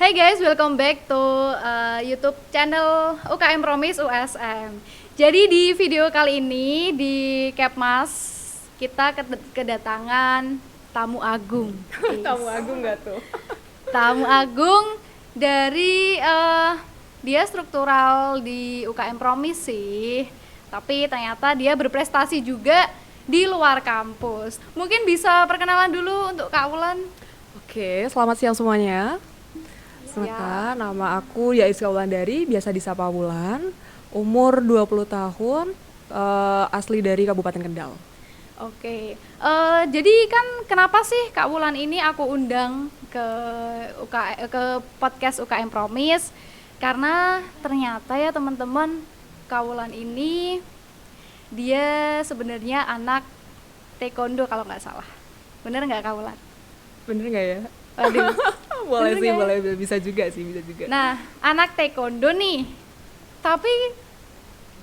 Hey guys, welcome back to YouTube channel UKM Promise USM. Jadi di video kali ini di Kepmas kita kedatangan tamu agung. Tamu agung nggak tuh? Tamu agung dari dia struktural di UKM Promise sih, tapi ternyata dia berprestasi juga di luar kampus. Mungkin bisa perkenalan dulu untuk Kak Wulan. Oke, selamat siang semuanya. Kenalkan, nama aku Yaiska Wulandari, biasa disapa Wulan. Umur 20 tahun, asli dari Kabupaten Kendal. Oke, jadi kan kenapa sih Kak Wulan ini aku undang ke podcast UKM Promise? Karena ternyata ya teman-teman, Kak Wulan ini dia sebenarnya anak taekwondo kalau nggak salah. Bener nggak Kak Wulan? Bener nggak ya? Waduh. Boleh Bener sih, gak? boleh, bisa juga. Nah, anak taekwondo nih, tapi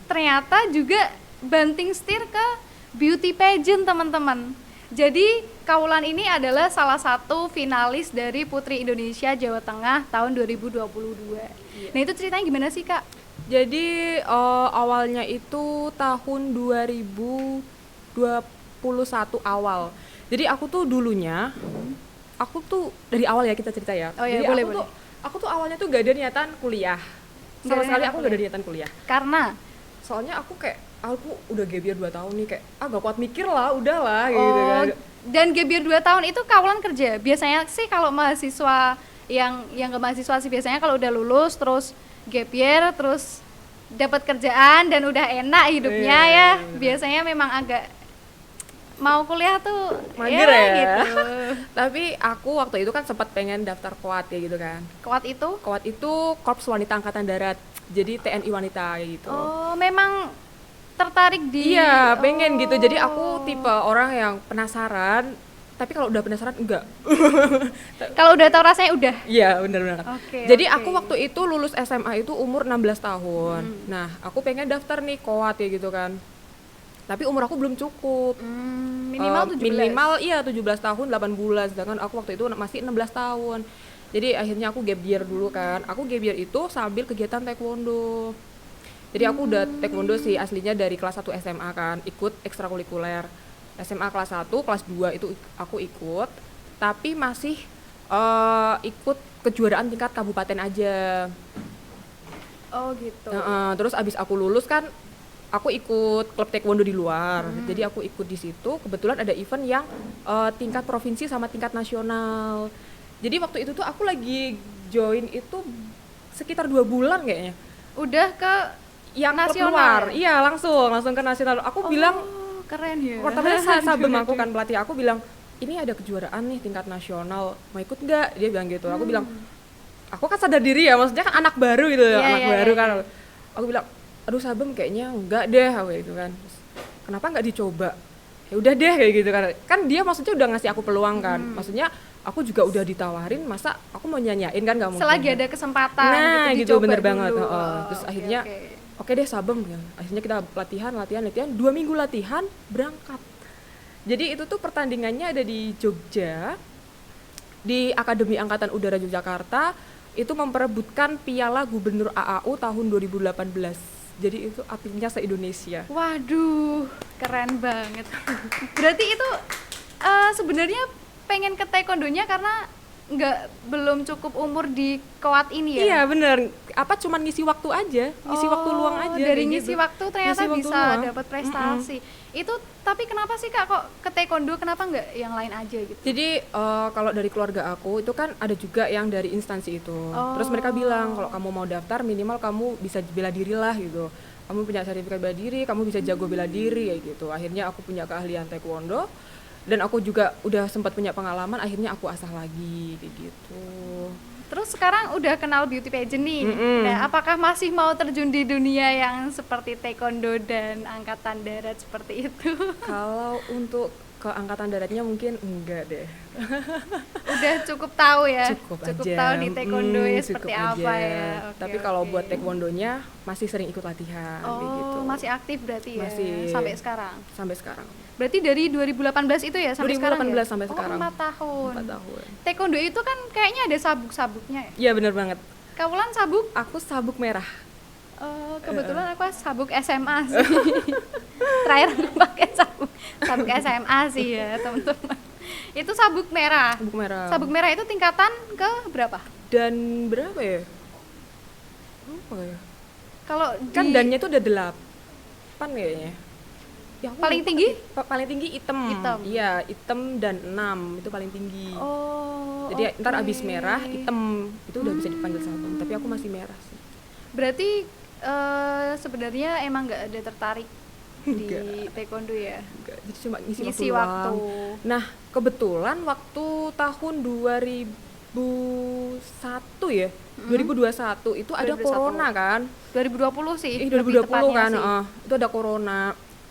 ternyata juga banting setir ke beauty pageant teman-teman. Jadi Kak Wulan ini adalah salah satu finalis dari Putri Indonesia Jawa Tengah tahun 2022. Nah itu ceritanya gimana sih Kak? Jadi awalnya itu tahun 2021 awal. Jadi aku tuh dulunya, aku tuh dari awal ya kita cerita ya. Oh iya, Jadi boleh. aku tuh awalnya tuh gak ada niatan kuliah. Nggak Sama ada sekali niatan aku gak ada niatan kuliah. Karena Soalnya aku udah gap year 2 tahun nih, kayak gak kuat mikir lah, udahlah gitu kan. dan gap year 2 tahun itu Kak Wulan kerja. Biasanya sih kalau mahasiswa yang ke mahasiswa sih biasanya kalau udah lulus terus gap year terus dapat kerjaan dan udah enak hidupnya ya. Biasanya memang agak mau kuliah tuh Mager ya. gitu. Tapi aku waktu itu kan sempat pengen daftar KOAT ya gitu kan. Kuat itu? KOAT itu Korps Wanita Angkatan Darat, jadi TNI wanita kayak gitu. Oh, memang tertarik di Iya, pengen gitu. Jadi aku tipe orang yang penasaran, tapi kalau udah penasaran enggak. Kalau udah tahu rasanya udah. Iya, benar-benar. Oke, Jadi oke. aku waktu itu lulus SMA itu umur 16 tahun. Nah, aku pengen daftar nih KOAT ya gitu kan. Tapi umur aku belum cukup. Minimal 17. Minimal iya 17 tahun 8 bulan, sedangkan aku waktu itu masih 16 tahun. Jadi akhirnya aku gap year dulu kan. Aku gap year itu sambil kegiatan taekwondo. Jadi aku udah taekwondo sih aslinya dari kelas 1 SMA kan, ikut ekstrakurikuler. SMA kelas 1, kelas 2 itu aku ikut, tapi masih ikut kejuaraan tingkat kabupaten aja. Oh, gitu. Terus abis aku lulus kan aku ikut klub taekwondo di luar. Jadi aku ikut di situ, kebetulan ada event yang tingkat provinsi sama tingkat nasional. Jadi waktu itu tuh aku lagi join itu sekitar 2 bulan kayaknya. Udah ke Yang klub nasional luar. ya? Iya, langsung ke nasional. Aku bilang, keren ya. pertamanya sabem aku kan pelatih aku bilang, "Ini ada kejuaraan nih tingkat nasional, mau ikut nggak?" Dia bilang gitu. Aku bilang, aku kan sadar diri ya, maksudnya kan anak baru gitu, Iya, anak iya, baru iya, kan. iya. Aku bilang, "Aduh sabem kayaknya enggak deh," aku gitu kan. Terus, kenapa nggak dicoba? Ya udah deh kayak gitu kan. Kan dia maksudnya udah ngasih aku peluang kan. Maksudnya aku juga udah ditawarin, masa aku mau nyanyain kan nggak mungkin. Selagi ada kesempatan Nah, gitu dicoba bener dulu. banget. Terus Oke, akhirnya oke. oke deh sabem ya. Akhirnya kita latihan 2 minggu latihan berangkat. Jadi itu tuh pertandingannya ada di Jogja, di Akademi Angkatan Udara Yogyakarta. Itu memperebutkan Piala Gubernur AAU tahun 2018. Jadi itu atletnya se-Indonesia. Waduh, keren banget. Berarti itu sebenarnya pengen ke taekwondonya karena belum cukup umur di KOAT ini ya? Iya bener, apa cuman ngisi waktu aja, ngisi waktu luang aja. Dari kayak ngisi gitu. waktu ternyata Ngisi waktu bisa luang. dapat prestasi. Itu tapi kenapa sih Kak kok ke taekwondo, kenapa nggak yang lain aja gitu? Jadi kalau dari keluarga aku itu kan ada juga yang dari instansi itu. Terus mereka bilang kalau kamu mau daftar minimal kamu bisa bela diri lah gitu. Kamu punya sertifikat bela diri, kamu bisa jago bela diri kayak gitu. Akhirnya aku punya keahlian taekwondo dan aku juga udah sempat punya pengalaman, akhirnya aku asah lagi kayak gitu. Terus sekarang udah kenal beauty pageant nih. Nah, apakah masih mau terjun di dunia yang seperti taekwondo dan angkatan darat seperti itu? Kalau untuk ke angkatan daratnya mungkin enggak deh. Udah cukup tahu ya. Cukup Cukup aja. tahu di taekwondo ya seperti Cukup apa aja. ya. Oke, Tapi kalau oke. buat taekwondonya masih sering ikut latihan kayak gitu. Oh, masih aktif berarti ya Masih. sampai sekarang. Sampai sekarang. Berarti dari 2018 itu ya sampai 2018 sekarang ya? sampai sekarang. 4 tahun. 4 tahun. Taekwondo itu kan kayaknya ada sabuk-sabuknya ya. Iya benar banget. Kaulan sabuk? Aku sabuk merah. Kebetulan aku sabuk SMA sih. Terakhir aku pakai sabuk SMA sih ya, teman-teman. Itu sabuk merah. Sabuk merah. Sabuk merah itu tingkatan ke berapa? Dan berapa ya? Lupa ya. Kalau Kan di dannya itu udah 8 kayaknya. Ya, aku paling lupa. tinggi? Paling tinggi hitam. Hitam. Iya, hitam dan 6 itu paling tinggi. Oh. Jadi ntar oke. abis merah, hitam itu udah bisa dipanggil sabung. Tapi aku masih merah sih. Berarti sebenarnya emang nggak ada tertarik di Nggak. taekwondo ya? Enggak, jadi cuma ngisi Ngisi waktu waktu. doang. Nah, kebetulan waktu tahun 2001 ya, 2021 itu ada 2021. corona kan. 2020 sih. lebih 2020 tepatnya kan, sih. itu ada corona.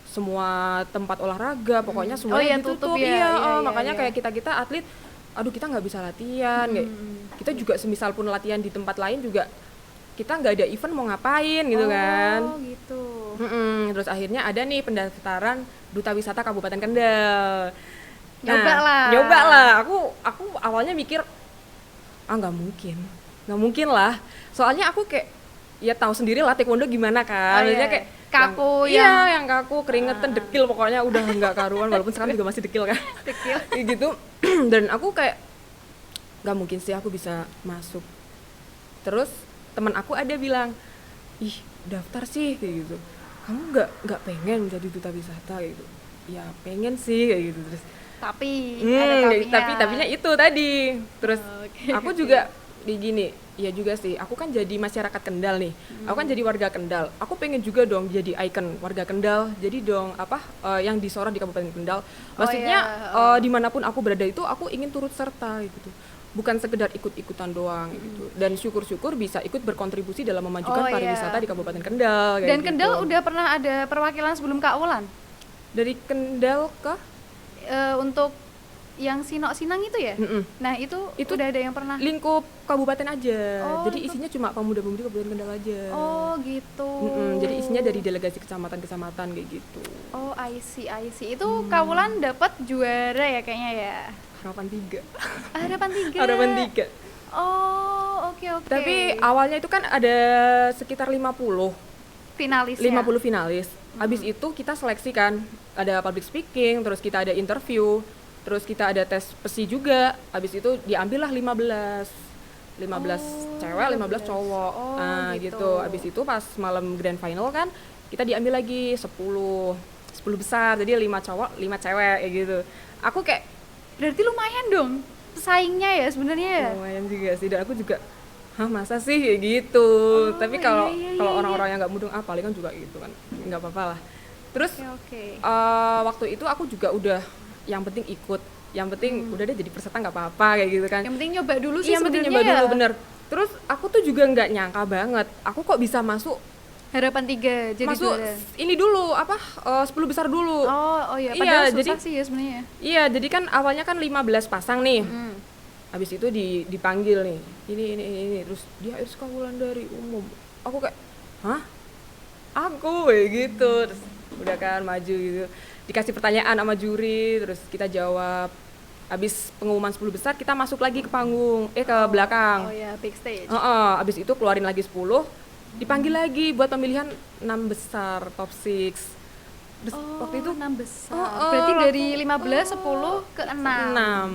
Semua tempat olahraga, pokoknya semua Oh iya, ditutup. tutup ya. Iya, Iya, makanya iya. kayak kita atlet, aduh kita nggak bisa latihan. Kayak, kita juga semisal pun latihan di tempat lain juga kita nggak ada event mau ngapain gitu kan. Oh gitu. Terus akhirnya ada nih pendaftaran Duta Wisata Kabupaten Kendal. Nyoba lah. Nyoba lah. Aku awalnya mikir nggak mungkin lah. Soalnya aku kayak ya tahu sendiri lah taekwondo gimana kan. Oh, Maksudnya iya. kayak Kaku yang kaku, keringetan, dekil pokoknya udah nggak karuan. Walaupun sekarang juga masih dekil kan. Dekil. Kayak gitu. Dan aku kayak nggak mungkin sih aku bisa masuk. Terus teman aku ada bilang, ih daftar sih kayak gitu. Kamu nggak pengen jadi duta wisata kayak gitu? Ya pengen sih kayak gitu. Terus Tapi ada tapinya itu tadi. Terus Oke, aku juga di gini, ya juga sih. Aku kan jadi masyarakat Kendal nih. Aku kan jadi warga Kendal. Aku pengen juga dong jadi ikon warga Kendal. Jadi dong yang disorot di Kabupaten Kendal. Maksudnya dimanapun aku berada itu aku ingin turut serta gitu. Bukan sekedar ikut-ikutan doang gitu. Dan syukur-syukur bisa ikut berkontribusi dalam memajukan Oh, iya. pariwisata di Kabupaten Kendal kayak Dan gitu. Kendal udah pernah ada perwakilan sebelum Kak Wulan dari Kendal ke untuk yang Sinok-Sinang itu ya? Nah itu udah ada yang pernah. lingkup kabupaten aja. Oh, Jadi isinya cuma pemuda-pemudi Kabupaten Kendal aja. Oh gitu. Jadi isinya dari delegasi kecamatan-kecamatan kayak gitu. Oh I see. Itu Kak Wulan dapat juara ya kayaknya ya? Harapan 3. Harapan 3. Harapan 3. Oh oke. Tapi awalnya itu kan ada sekitar 50 finalis 50 finalis. Habis itu kita seleksi kan, ada public speaking, terus kita ada interview, terus kita ada tes pesi juga. Habis itu diambillah 15 cewek, 15 cowok. Oh, Nah, gitu. gitu. Habis itu pas malam grand final kan kita diambil lagi 10 besar. Jadi 5 cowok, 5 cewek kayak gitu. Aku kayak Berarti lumayan dong pesaingnya ya sebenarnya ya? lumayan juga sih, dan aku juga masa sih kayak gitu. Tapi kalau iya, orang-orang yang nggak mudeng paling kan juga gitu kan, nggak apa-apa lah. Terus Oke. waktu itu aku juga udah yang penting ikut, yang penting udah deh jadi peserta nggak apa-apa kayak gitu kan. Yang penting nyoba dulu sih Yang penting sebenarnya nyoba ya. dulu bener. Terus aku tuh juga nggak nyangka banget aku kok bisa masuk Harapan 3 jadi masuk juara. ini dulu 10 besar dulu. Oh iya, Iya, padahal susah jadi- sih ya sebenarnya. Iya, jadi kan awalnya kan 15 pasang nih. Habis itu dipanggil nih. Ini terus dia Irska Wulandari umum. Aku kayak, "Hah? Aku?" kayak gitu. Terus udah kan maju gitu. Dikasih pertanyaan sama juri, terus kita jawab. Habis pengumuman 10 besar kita masuk lagi ke panggung, ke belakang. Oh ya, big stage. Habis itu keluarin lagi 10, dipanggil lagi buat pemilihan 6 besar top 6. Terus waktu itu 6 besar. Berarti dari 15 10 ke 6. 6.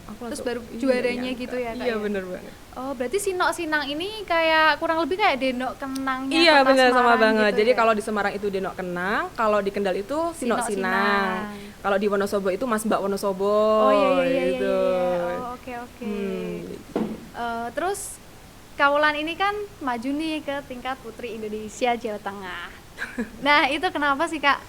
Aku Terus langsung, baru "Ih, juaranya nggak nyangka." gitu ya, Kak, Iya ya? bener banget. Oh, berarti Sinok-Sinang ini kayak kurang lebih kayak Denok Kenangnya Iya Kota bener sama Semarang banget. gitu Jadi ya? kalau di Semarang itu Denok Kenang, kalau di Kendal itu Sinok Sinok Sinang. Sinang. Kalau di Wonosobo itu Mas Mbak Wonosobo. Oh iya gitu. Oh, oke. Terus Kaulan ini kan maju nih ke tingkat Putri Indonesia Jawa Tengah. Nah, itu kenapa sih, Kak?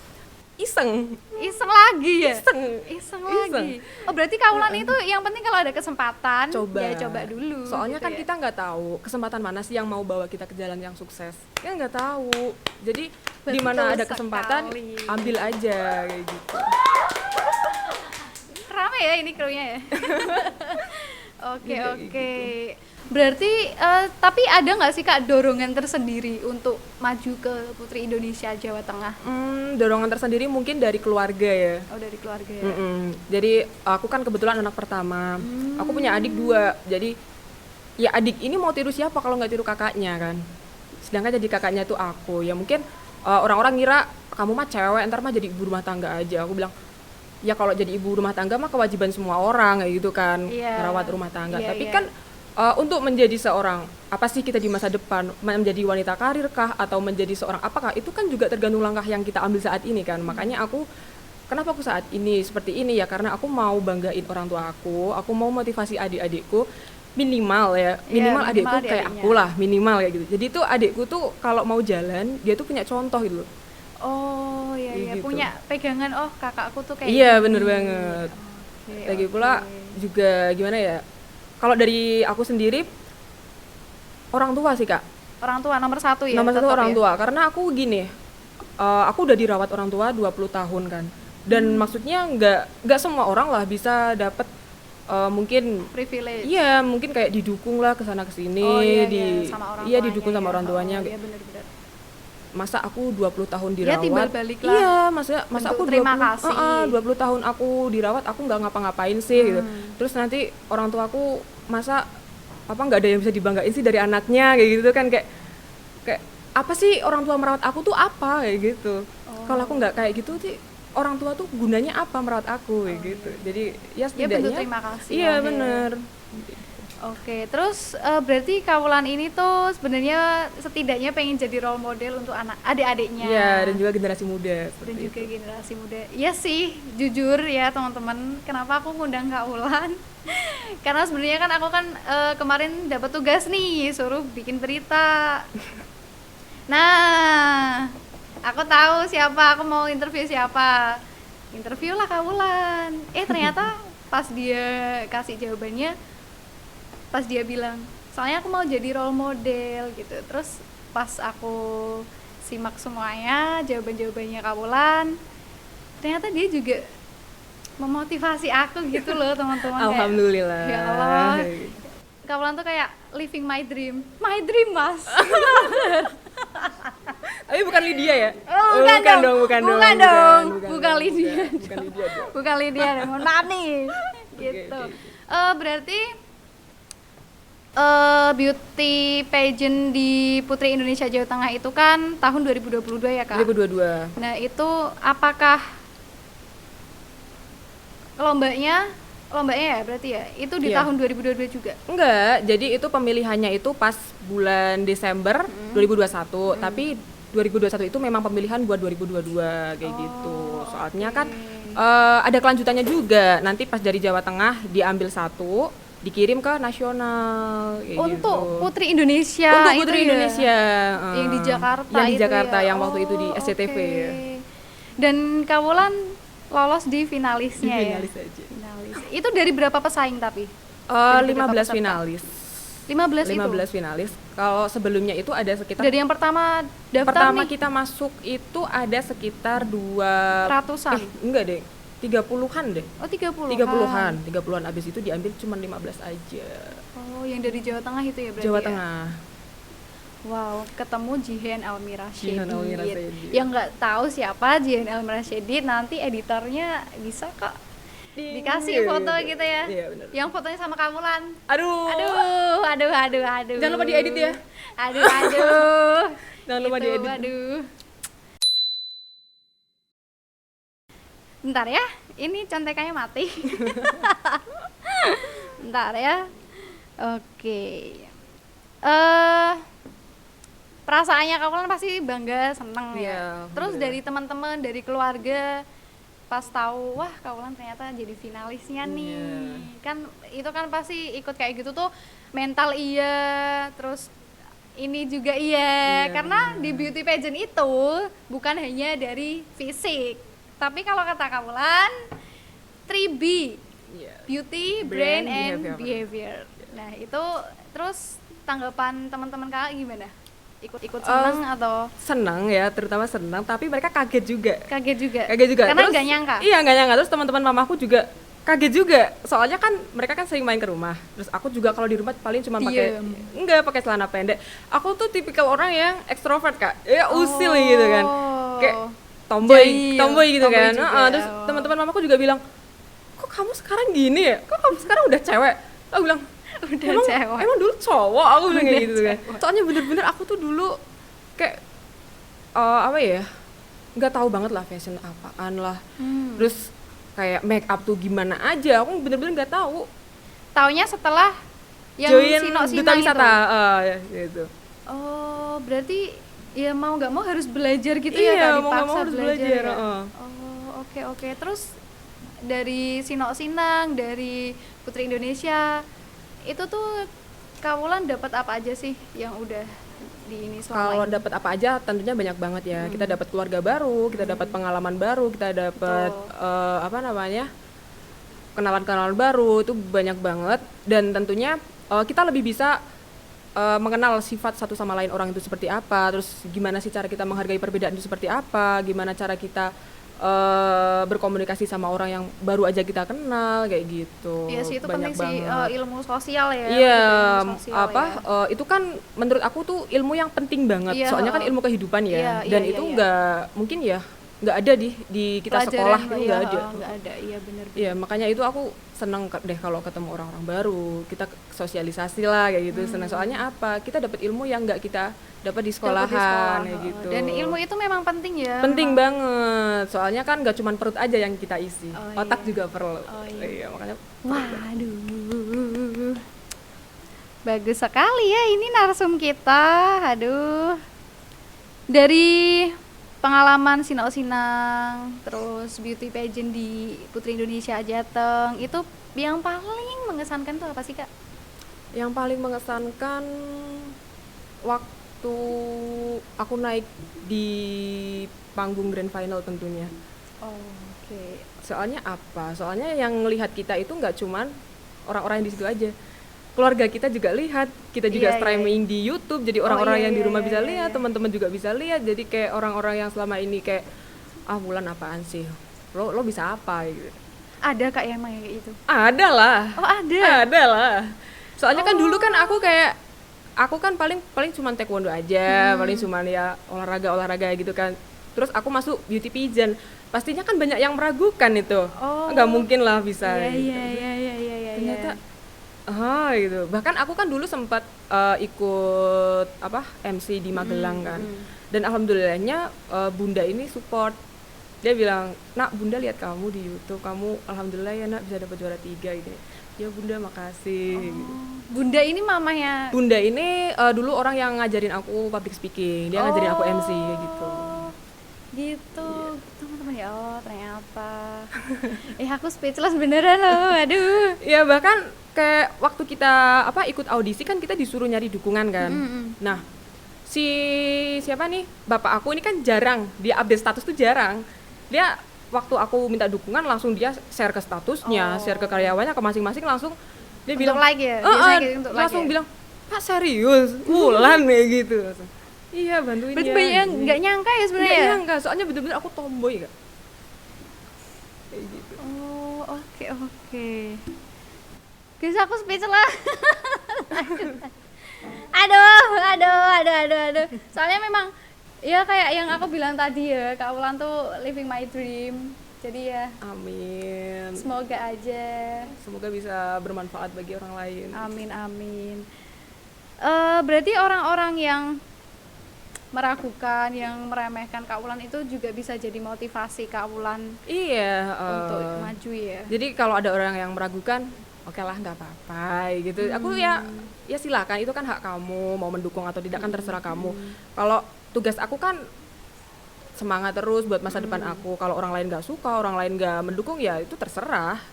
Iseng. Iseng lagi ya? Iseng. Iseng lagi. Oh, berarti Kaulan itu yang penting kalau ada kesempatan Coba. ya coba dulu. Soalnya gitu kan ya? kita nggak tahu kesempatan mana sih yang mau bawa kita ke jalan yang sukses. Kita nggak tahu. Jadi di mana Betul ada kesempatan sekali. ambil aja kayak gitu. Rame rame ya ini krunya ya. Oke, Iya, oke. Berarti tapi ada nggak sih Kak dorongan tersendiri untuk maju ke Putri Indonesia Jawa Tengah? Dorongan tersendiri mungkin dari keluarga ya. Oh, dari keluarga ya. Jadi aku kan kebetulan anak pertama. Aku punya adik 2. Jadi ya adik ini mau tiru siapa kalau nggak tiru kakaknya kan. Sedangkan jadi kakaknya itu aku. Ya mungkin orang-orang ngira kamu mah cewek, ntar mah jadi ibu rumah tangga aja. Aku bilang ya kalau jadi ibu rumah tangga mah kewajiban semua orang kayak gitu kan, merawat rumah tangga. Tapi kan untuk menjadi seorang apa sih kita di masa depan, menjadi wanita karir kah atau menjadi seorang apakah, itu kan juga tergantung langkah yang kita ambil saat ini kan. Makanya kenapa aku saat ini seperti ini ya, karena aku mau banggain orang tua aku mau motivasi adik-adikku, minimal adikku kayak aku lah, minimal kayak gitu. Jadi tuh adikku tuh kalau mau jalan dia tuh punya contoh gitu loh. Oh iya, gitu. Punya pegangan, oh kakakku tuh kayak iya gini. bener banget. Lagi pula juga gimana ya, kalau dari aku sendiri orang tua sih Kak. Orang tua nomor 1 ya? Nomor 1 orang ya? tua, karena aku gini, aku udah dirawat orang tua 20 tahun kan. Dan maksudnya nggak semua orang lah bisa dapet mungkin privilege. Iya, mungkin kayak didukung lah kesana kesini, sama orang iya didukung sama orang tuanya. Iya benar-benar. Masa aku 20 tahun dirawat. Ya timbal balik lah. Iya, masa aku 20 tahun aku dirawat, aku nggak ngapa-ngapain sih gitu. Terus nanti orang tua aku masa apa nggak ada yang bisa dibanggain sih dari anaknya kayak gitu kan, kayak apa sih orang tua merawat aku tuh apa kayak gitu. Kalau aku nggak kayak gitu sih, orang tua tuh gunanya apa merawat aku kayak gitu. Jadi ya setidaknya terima kasih. Iya bener. Oke, terus berarti Kawulan ini tuh sebenarnya setidaknya pengen jadi role model untuk adik-adiknya. Iya, dan juga generasi muda. Dan juga generasi muda. Iya sih, jujur ya teman-teman, kenapa aku ngundang Kawulan? Karena sebenarnya kan aku kan kemarin dapat tugas nih, suruh bikin berita. Nah, aku tahu siapa, aku mau interview siapa. Interview lah Kawulan. Ternyata pas dia kasih jawabannya, pas dia bilang, soalnya aku mau jadi role model gitu. Terus pas aku simak semuanya, jawaban-jawabannya Kawulan, ternyata dia juga memotivasi aku gitu loh teman-teman. Alhamdulillah. Ya Allah, Kawulan tuh kayak living my dream mas. Tapi bukan Lydia ya? Bukan dong. Bukan Lydia. Bukan Lydia, mohon maaf nih. Gitu. Berarti beauty pageant di Putri Indonesia Jawa Tengah itu kan tahun 2022 ya Kak? 2022. Nah itu apakah lombanya ya berarti ya? Itu di tahun 2022 juga? Enggak, jadi itu pemilihannya itu pas bulan Desember 2021, tapi 2021 itu memang pemilihan buat 2022 kayak gitu. Soalnya kan ada kelanjutannya juga, nanti pas dari Jawa Tengah diambil satu, dikirim ke nasional untuk gitu. Putri Indonesia. Untuk Putri Indonesia yang di Jakarta. Yang di Jakarta yang waktu itu di SCTV. Dan Kawulan lolos di finalisnya finalis ya. Aja. Finalis. Itu dari berapa pesaing tapi? 15 finalis. 15 finalis. Kalau sebelumnya itu ada sekitar dari yang pertama daftar pertama nih, kita masuk itu ada sekitar ratusan. Enggak deh. 30-an deh. Oh, 30-an. 30-an abis itu diambil cuma 15 aja. Oh, yang dari Jawa Tengah itu ya berarti. Jawa ya? Tengah. Wow, ketemu Jihan Almira Syedid. Syedid. Yang nggak tahu siapa Jihan Almira Syedid, nanti editornya bisa kok dikasih foto gitu ya. Iya, benar. Yang fotonya sama Kawulan. Aduh. Jangan lupa diedit ya. Aduh. Jangan lupa diedit. Aduh. Bentar ya, ini contekannya mati. Bentar ya. Oke. Perasaannya Kawulan pasti bangga, seneng ya. Terus dari teman-teman, dari keluarga, pas tahu wah Kawulan ternyata jadi finalisnya nih. Kan itu kan pasti ikut kayak gitu tuh, mental iya, terus ini juga iya. Karena di beauty pageant itu bukan hanya dari fisik, tapi kalau kata Kawulan 3B, beauty, brain, and behavior. Nah itu terus tanggapan teman-teman Kakak gimana? Ikut senang atau? Senang ya, terutama senang, tapi mereka kaget juga. Kaget juga? Karena nggak nyangka? Iya, nggak nyangka. Terus teman-teman mamaku juga kaget juga, soalnya kan mereka kan sering main ke rumah, terus aku juga kalau di rumah paling cuma pakai pakai celana pendek. Aku tuh tipikal orang yang ekstrovert Kak, ya usil gitu kan, kayak tomboy gitu kan. Terus teman-teman mamaku juga bilang, kok kamu sekarang gini ya, kok kamu sekarang udah cewek. Aku bilang, emang dulu cowok, aku bilang kayak gitu kan. Soalnya bener-bener aku tuh dulu kayak apa ya, nggak tahu banget lah fashion apaan lah, terus kayak make up tuh gimana aja, aku bener-bener nggak tahu. Taunya setelah yang join Sino-Sinang duta wisata gitu. Oh, berarti ya mau nggak mau harus belajar gitu iya, ya, mau nggak mau harus belajar ya? Oh, oke. Terus dari Sino-Sinang, dari Putri Indonesia, itu tuh Kak Wulan dapat apa aja sih yang udah di ini selama Kalau ini? dapat apa aja tentunya banyak banget ya. Kita dapat keluarga baru, kita dapat pengalaman baru, kita dapat kenalan-kenalan baru, itu banyak banget. Dan tentunya kita lebih bisa mengenal sifat satu sama lain orang itu seperti apa, terus gimana sih cara kita menghargai perbedaan itu seperti apa, gimana cara kita berkomunikasi sama orang yang baru aja kita kenal kayak gitu. Iya sih, itu banyak penting banget. sih, ilmu sosial ya. Iya, Ilmu itu kan menurut aku tuh ilmu yang penting banget. Iya, soalnya kan ilmu kehidupan ya, iya, dan iya, itu iya. mungkin ya nggak ada di kita sekolah itu nggak ada. Nggak ada, iya benar. Iya, makanya itu aku seneng deh kalau ketemu orang-orang baru, kita sosialisasi lah kayak gitu. Senang soalnya apa? Kita dapat ilmu yang nggak kita dapat di sekolahan kayak gitu. Dan ilmu itu memang penting ya. Penting banget, soalnya kan nggak cuma perut aja yang kita isi, otak iya. juga perlu. Iya. Makanya. Waduh, bagus sekali ya ini narsum kita. Aduh, dari pengalaman Sino-Sinang, terus beauty pageant di Putri Indonesia Jateng, itu yang paling mengesankan tuh apa sih Kak? Yang paling mengesankan waktu aku naik di panggung grand final tentunya. Oke. Soalnya apa? Soalnya yang lihat kita itu nggak cuman orang-orang yang di situ aja. Keluarga kita juga lihat, kita juga streaming di YouTube, jadi orang-orang yang di rumah bisa lihat, teman-teman juga bisa lihat. Jadi kayak orang-orang yang selama ini kayak Wulan apaan sih? Lo bisa apa gitu. Ada Kak yang kayak gitu? Ada lah. Oh, ada. Ada lah. Soalnya kan dulu kan aku kan paling cuman taekwondo aja, paling cuman ya olahraga gitu kan. Terus aku masuk beauty pageant. Pastinya kan banyak yang meragukan itu. Nggak mungkin lah bisa. Iya. Ternyata gitu. Bahkan aku kan dulu sempat ikut MC di Magelang kan. Dan alhamdulillahnya Bunda ini support. Dia bilang, "Nak, Bunda lihat kamu di YouTube, kamu alhamdulillah ya Nak bisa dapat juara 3 gitu." Ya Bunda makasih. Bunda ini mamanya? Bunda ini dulu orang yang ngajarin aku public speaking. Dia ngajarin aku MC gitu. Gitu. Teman-teman ya ternyata. Aku speechless beneran loh. Aduh. Ya bahkan kayak waktu kita ikut audisi kan kita disuruh nyari dukungan kan. Nah, siapa nih? Bapak aku ini kan jarang, dia update status tuh jarang. Dia waktu aku minta dukungan langsung dia share ke statusnya, share ke karyawannya, ke masing-masing langsung dia untuk bilang like ya. Biasanya gitu untuk langsung like ya? bilang, "Pak serius, Wulan kayak gitu." Langsung, iya bantuin berarti dia. banyak yang nggak nyangka ya sebenarnya. Nggak nyangka, soalnya bener-bener aku tomboy Kak. Kayak gitu. Oke. Guys, aku speechless. Aduh. Soalnya memang ya kayak yang aku bilang tadi ya, Kak Wulan tuh living my dream. Jadi ya amin. Semoga aja. Semoga bisa bermanfaat bagi orang lain. Amin. Berarti orang-orang yang meragukan, yang meremehkan Kak Wulan itu juga bisa jadi motivasi Kak Wulan. Iya. Untuk maju ya. Jadi kalau ada orang yang meragukan, oke lah nggak apa-apa gitu. Aku ya silakan, itu kan hak kamu mau mendukung atau tidak kan terserah kamu. Kalau tugas aku kan semangat terus buat masa depan aku. Kalau orang lain nggak suka, orang lain nggak mendukung ya itu terserah.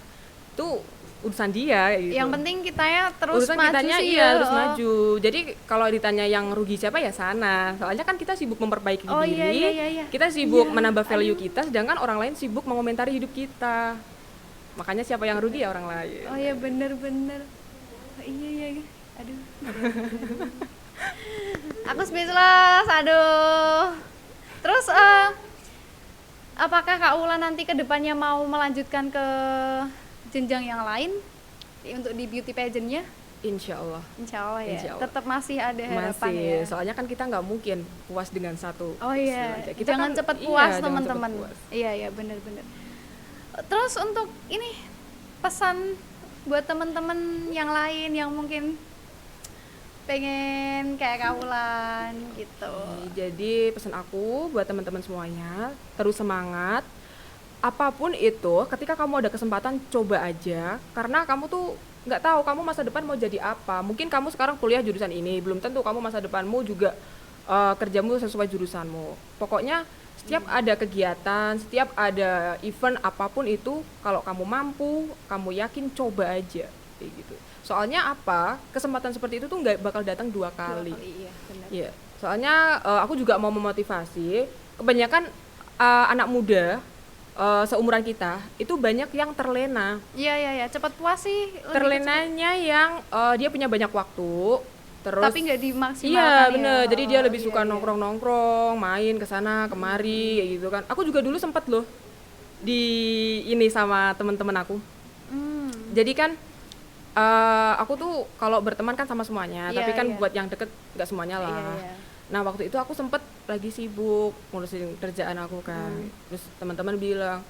Itu urusan dia gitu. Yang penting kitanya terus urusan maju kitanya sih harus maju. Jadi kalau ditanya yang rugi siapa ya sana. Soalnya kan kita sibuk memperbaiki diri. Iya. Kita sibuk menambah value kita, sedangkan orang lain sibuk mengomentari hidup kita. Makanya siapa yang rugi ya orang lain. Oh iya bener. Iya. Aduh. Aku speechless. Aduh. Terus apakah Kak Wulan nanti ke depannya mau melanjutkan ke jenjang yang lain untuk di beauty pageantnya? Insya Allah Insya Allah ya. Insya Allah. Tetap masih ada harapan masih, ya. soalnya kan kita nggak mungkin puas dengan satu Oh iya, aja. Kita jangan kan, cepat iya, puas jangan teman-teman. cepet puas. Iya ya, benar-benar. Terus untuk ini pesan buat teman-teman yang lain yang mungkin pengen kayak Kaulan gitu. Jadi pesan aku buat teman-teman semuanya, terus semangat. Apapun itu, ketika kamu ada kesempatan coba aja, karena kamu tuh nggak tahu kamu masa depan mau jadi apa. Mungkin kamu sekarang kuliah jurusan ini, belum tentu kamu masa depanmu juga kerjamu sesuai jurusanmu. Pokoknya setiap ada kegiatan, setiap ada event apapun itu, kalau kamu mampu, kamu yakin, coba aja kayak gitu. Soalnya apa? Kesempatan seperti itu tuh nggak bakal datang dua kali. Iya, benar. Iya. Soalnya aku juga mau memotivasi, kebanyakan anak muda seumuran kita itu banyak yang terlena. Iya, cepat puas sih. Terlenanya yang dia punya banyak waktu, terus tapi nggak dimaksimalkan. iya ya. bener, jadi dia lebih Iya, suka iya. nongkrong main kesana kemari kayak gitu kan. Aku juga dulu sempet loh di ini sama teman-teman aku. Jadi kan aku tuh kalau berteman kan sama semuanya, Iya, tapi kan iya. buat yang deket nggak semuanya lah. Iya. Nah waktu itu aku sempet lagi sibuk ngurusin kerjaan aku kan. Terus teman-teman bilang,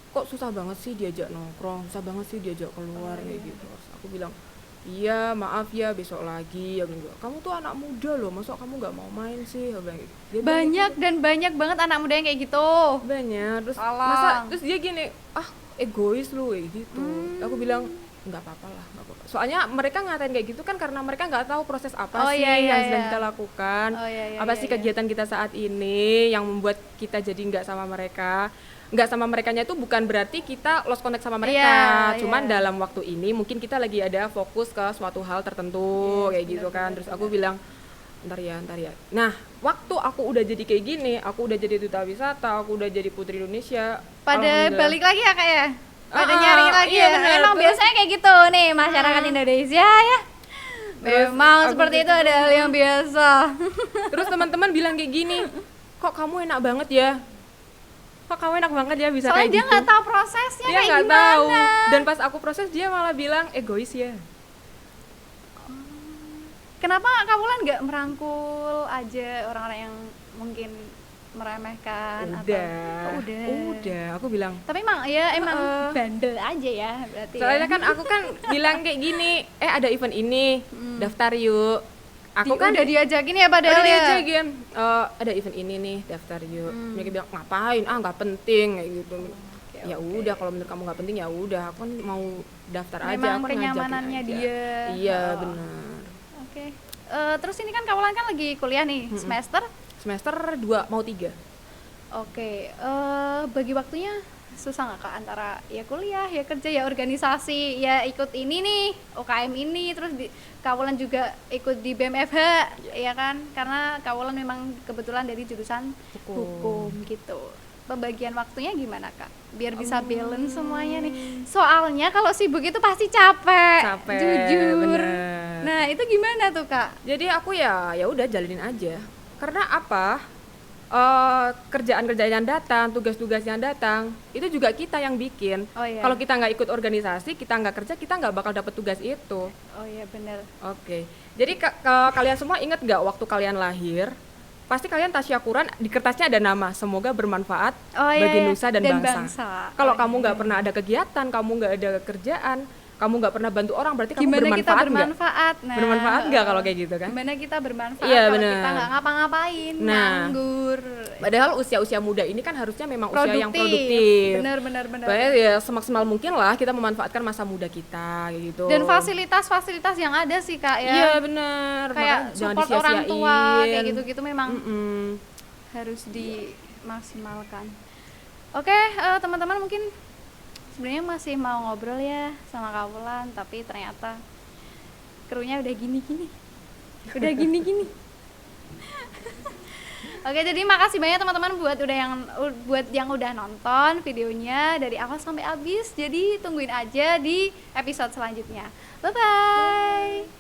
kok susah banget sih diajak nongkrong, susah banget sih diajak keluar kayak gitu. Terus aku bilang, iya maaf ya besok lagi. Aku bilang, kamu tuh anak muda loh, masa kamu nggak mau main sih? Aku bilang, dia bilang Banyak gitu. dan banyak banget anak muda yang kayak gitu. Banyak. Terus Tolong. masa terus dia gini, egois lu kayak gitu. Aku bilang nggak apa-apa lah, nggak apa-apa. Soalnya mereka ngatain kayak gitu kan karena mereka nggak tahu proses apa Oh, sih iya, yang iya, sedang iya. kita lakukan, Oh, iya, iya, apa iya, sih iya. kegiatan kita saat ini yang membuat kita jadi nggak sama mereka. Nggak sama merekanya itu bukan berarti kita lost contact sama mereka, Iya, cuman iya. dalam waktu ini mungkin kita lagi ada fokus ke suatu hal tertentu Yes, kayak gitu benar, kan. benar, Terus aku bilang ntar ya. Nah, waktu aku udah jadi kayak gini, aku udah jadi duta wisata, aku udah jadi Putri Indonesia. Pada alhamdulillah. balik lagi ya kak ya? Pada Ah, nyari lagi iya ya? benar. Emang Terus- biasanya kayak gitu nih masyarakat Indonesia ya? Terus Memang aku seperti gitu. itu ada hal yang biasa. Terus teman-teman bilang kayak gini, kok kamu enak banget ya? Kok kamu enak banget ya bisa Soalnya kayak dia gitu? nggak tahu prosesnya Dia kayak nggak gimana. tahu. Dan pas aku proses dia malah bilang egois ya. Kenapa Kaulan nggak merangkul aja orang-orang yang mungkin meremehkan atau Udah. Aku bilang. Tapi emang bandel aja ya berarti. Soalnya ya. kan aku kan bilang kayak gini, ada event ini, daftar yuk. Aku kan udah diajakin ya padahal udah ya. diajakin, ada event ini nih, daftar yuk. Mereka bilang ngapain? Nggak penting kayak gitu. Ya udah, kalau menurut kamu nggak penting ya udah, aku kan mau daftar aja. Memang Aku kan ngajakin kenyamanannya aja. dia. Iya Oh. benar. Oke. Terus ini kan Kaulan kan lagi kuliah nih semester. Semester 2 mau 3. Oke. Bagi waktunya susah nggak kak antara ya kuliah, ya kerja, ya organisasi, ya ikut ini nih UKM ini, terus Kaulan juga ikut di BMFH, ya kan? Karena Kaulan memang kebetulan dari jurusan hukum gitu. Pembagian waktunya gimana kak? Biar bisa balance semuanya nih. Soalnya kalau sibuk itu pasti capek. Jujur. Bener. Nah itu gimana tuh kak? Jadi aku ya udah jalanin aja. Karena apa? Kerjaan-kerjaan yang datang, tugas-tugas yang datang, itu juga kita yang bikin. Oh, iya. Kalau kita nggak ikut organisasi, kita nggak kerja, kita nggak bakal dapat tugas itu. Oh iya bener. Oke. Jadi kalian semua ingat nggak waktu kalian lahir? Pasti kalian tasyakuran di kertasnya ada nama, semoga bermanfaat Oh, iya, bagi iya. nusa dan, Dan bangsa. bangsa. Kalau Oh, kamu iya. nggak pernah ada kegiatan, kamu nggak ada kerjaan, kamu nggak pernah bantu orang, berarti kamu Gimana kita bermanfaat nggak? bermanfaat? Nah, Bermanfaat nggak kalau kayak gitu kan? Gimana kita bermanfaat Iya, kalau bener. kita nggak ngapa-ngapain, Nah, nganggur. Padahal usia-usia muda ini kan harusnya memang usia yang produktif. Bener. Supaya ya semaksimal mungkin lah kita memanfaatkan masa muda kita kayak gitu. Dan fasilitas-fasilitas yang ada sih kak ya. Iya benar. Kayak support orang tua kayak gitu-gitu memang harus dimaksimalkan. Oke, teman-teman mungkin sebenarnya masih mau ngobrol ya sama Kaulan, tapi ternyata krunya udah gini-gini. Udah gini-gini. Oke, jadi makasih banyak teman-teman buat yang udah nonton videonya dari awal sampai habis. Jadi tungguin aja di episode selanjutnya. Bye bye.